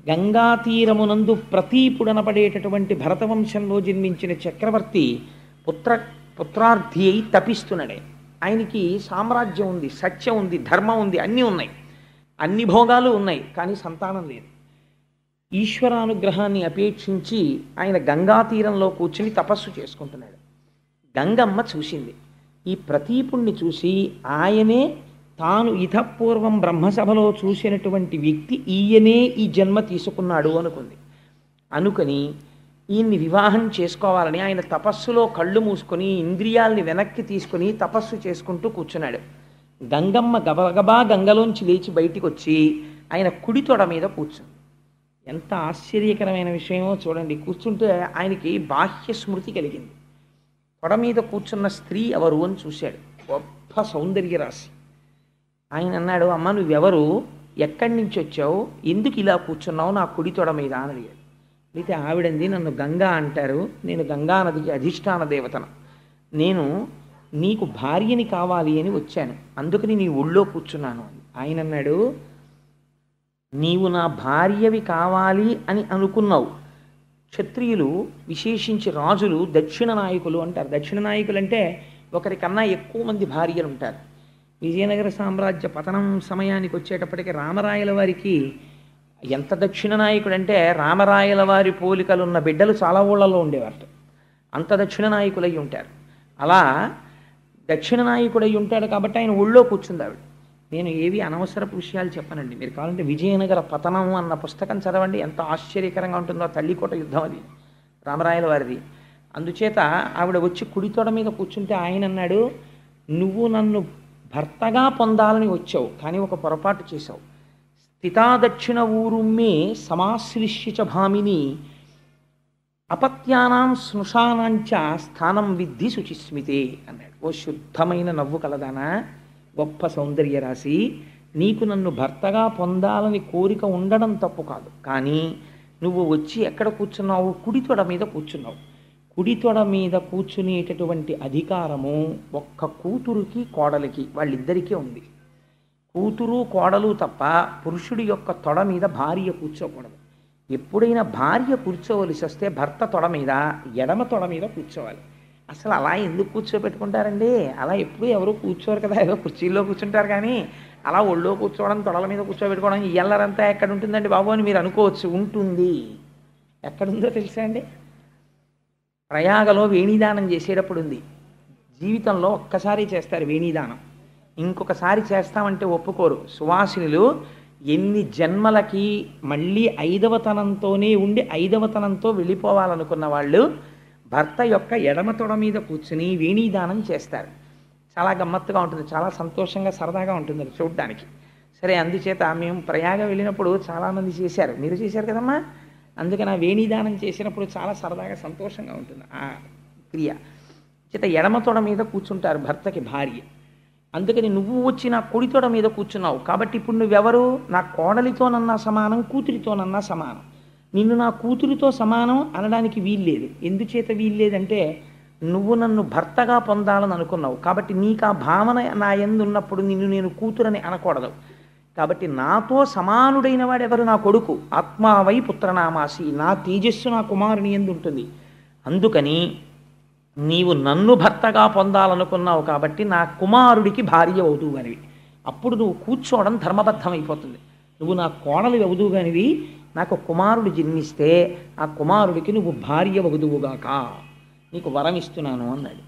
గంగా తీరమునందు ప్రతీపుడనపడేటటువంటి భరతవంశంలో జన్మించిన చక్రవర్తి పుత్ర పుత్రార్థి అయి తపిస్తున్నాడే. ఆయనకి సామ్రాజ్యం ఉంది, సత్యం ఉంది, ధర్మం ఉంది, అన్నీ ఉన్నాయి, అన్ని భోగాలు ఉన్నాయి, కానీ సంతానం లేదు. ఈశ్వరానుగ్రహాన్ని అపేక్షించి ఆయన గంగా తీరంలో కూర్చుని తపస్సు చేసుకుంటున్నాడు. గంగమ్మ చూసింది. ఈ ప్రతీపుణ్ణి చూసి ఆయనే తాను ఇతపూర్వం బ్రహ్మసభలో చూసినటువంటి వ్యక్తి ఈయనే ఈ జన్మ తీసుకున్నాడు అనుకుని ఈయన్ని వివాహం చేసుకోవాలని ఆయన తపస్సులో కళ్ళు మూసుకొని ఇంద్రియాల్ని వెనక్కి తీసుకుని తపస్సు చేసుకుంటూ కూర్చున్నాడు. గంగమ్మ గబగబా గంగలోంచి లేచి బయటికి వచ్చి ఆయన కుడి తొడ మీద కూర్చుంది. ఎంత ఆశ్చర్యకరమైన విషయమో చూడండి. కూర్చుంటే ఆయనకి బాహ్య స్మృతి కలిగింది. తొడ మీద కూర్చున్న స్త్రీ ఎవరు అని చూశాడు. గొప్ప సౌందర్య రాశి. ఆయన అన్నాడు, అమ్మ నువ్వెవరు, ఎక్కడి నుంచి వచ్చావు, ఎందుకు ఇలా కూర్చున్నావు నా కుడి తొడ మీద అని అడిగాడు. అయితే ఆవిడంది, నన్ను గంగా అంటారు, నేను గంగా నదికి అధిష్టాన దేవతను, నేను నీకు భార్యని కావాలి అని వచ్చాను, అందుకని నీ ఒళ్ళో కూర్చున్నాను అని. ఆయన అన్నాడు, నీవు నా భార్యవి కావాలి అని అనుకున్నావు. క్షత్రియులు విశేషించి రాజులు దక్షిణ నాయకులు అంటారు. దక్షిణ నాయకులు అంటే ఒకరికన్నా ఎక్కువ మంది భార్యలు ఉంటారు. విజయనగర సామ్రాజ్య పతనం సమయానికి వచ్చేటప్పటికి రామరాయల వారికి ఎంత దక్షిణ నాయకుడు అంటే రామరాయల వారి పోలికలున్న బిడ్డలు చాలా ఊళ్ళలో ఉండేవారు. అంత దక్షిణ నాయకులై ఉంటారు. అలా దక్షిణ నాయకుడై ఉంటాడు కాబట్టి ఆయన ఒళ్ళో కూర్చుంది ఆవిడ. నేను ఏవి అనవసరపు విషయాలు చెప్పనండి. మీరు కావాలంటే విజయనగర పతనం అన్న పుస్తకం చదవండి, ఎంత ఆశ్చర్యకరంగా ఉంటుందో. తల్లికోట యుద్ధం అది రామరాయల వారిది. అందుచేత ఆవిడ వచ్చి కుడి తొడ మీద కూర్చుంటే ఆయన అన్నాడు, నువ్వు నన్ను భర్తగా పొందాలని వచ్చావు, కానీ ఒక పొరపాటు చేశావు. స్థితాదక్షిణ ఊరుమ్మే సమాశ్లిష్య భామిని అపత్యానాం స్నుషానాంచ స్థానం విద్ధి శుచిస్మితే అన్నాడు. ఓ శుద్ధమైన నవ్వు కలదానా, గొప్ప సౌందర్య రాశి, నీకు నన్ను భర్తగా పొందాలని కోరిక ఉండడం తప్పు కాదు, కానీ నువ్వు వచ్చి ఎక్కడ కూర్చున్నావు, కుడి తొడ మీద కూర్చున్నావు. కుడి తొడ మీద కూర్చునేటటువంటి అధికారము ఒక్క కూతురుకి కోడలికి వాళ్ళిద్దరికీ ఉంది. కూతురు కోడలు తప్ప పురుషుడి యొక్క తొడ మీద భార్య కూర్చోకూడదు. ఎప్పుడైనా భార్య కూర్చోవలసి వస్తే భర్త తొడ మీద, ఎడమ తొడ మీద కూర్చోవాలి. అసలు అలా ఎందుకు కూర్చోబెట్టుకుంటారండి? అలా ఎప్పుడు ఎవరు కూర్చోరు కదా, ఏదో కుర్చీల్లో కూర్చుంటారు, కానీ అలా ఒళ్ళో కూర్చోవడం, తొడల మీద కూర్చోబెట్టుకోవడం ఎల్లరంతా ఎక్కడ ఉంటుందండి బాబు అని మీరు అనుకోవచ్చు. ఉంటుంది. ఎక్కడుందో తెలుసా అండి? ప్రయాగలో వేణీదానం చేసేటప్పుడు ఉంది. జీవితంలో ఒక్కసారి చేస్తారు వేణీదానం, ఇంకొకసారి చేస్తామంటే ఒప్పుకోరు. సువాసినులు ఎన్ని జన్మలకి మళ్ళీ ఐదవతనంతోనే ఉండి ఐదవతనంతో వెళ్ళిపోవాలనుకున్న వాళ్ళు భర్త యొక్క ఎడమ తొడ మీద కూర్చుని వేణీదానం చేస్తారు. చాలా గమ్మత్తుగా ఉంటుంది, చాలా సంతోషంగా సరదాగా ఉంటుంది చూడడానికి. సరే, అందుచేత మేము ప్రయాగ వెళ్ళినప్పుడు చాలామంది చేశారు, మీరు చేశారు కదమ్మా, అందుకని ఆ వేణీదానం చేసినప్పుడు చాలా సరదాగా సంతోషంగా ఉంటుంది ఆ క్రియ. చేత ఎడమ తొడ మీద కూర్చుంటారు భర్తకి భార్య. అందుకని నువ్వు వచ్చి నా కుడి తొడ మీద కూర్చున్నావు కాబట్టి ఇప్పుడు నువ్వెవరు, నా కోడలితోనన్నా సమానం, కూతురితోనన్నా సమానం. నిన్ను నా కూతురితో సమానం అనడానికి వీల్లేదు. ఎందుచేత వీల్లేదంటే నువ్వు నన్ను భర్తగా పొందాలని అనుకున్నావు కాబట్టి నీకు ఆ భావన నా యందు ఉన్నప్పుడు నిన్ను నేను కూతురని అనకూడదు. కాబట్టి నాతో సమానుడైన వాడెవరు, నా కొడుకు. ఆత్మావై పుత్రనామాసి, నా తేజస్సు నా కుమారుని యందు ఉంటుంది. అందుకని నీవు నన్ను భర్తగా పొందాలనుకున్నావు కాబట్టి నా కుమారుడికి భార్య అవుదువుగానివి. అప్పుడు నువ్వు కూర్చోవడం ధర్మబద్ధమైపోతుంది. నువ్వు నా కోడలు అవుదువుగానివి, నాకు కుమారుడు జన్మిస్తే ఆ కుమారుడికి నువ్వు భార్య వగుదువుగాక, నీకు వరం ఇస్తున్నాను అన్నాడు.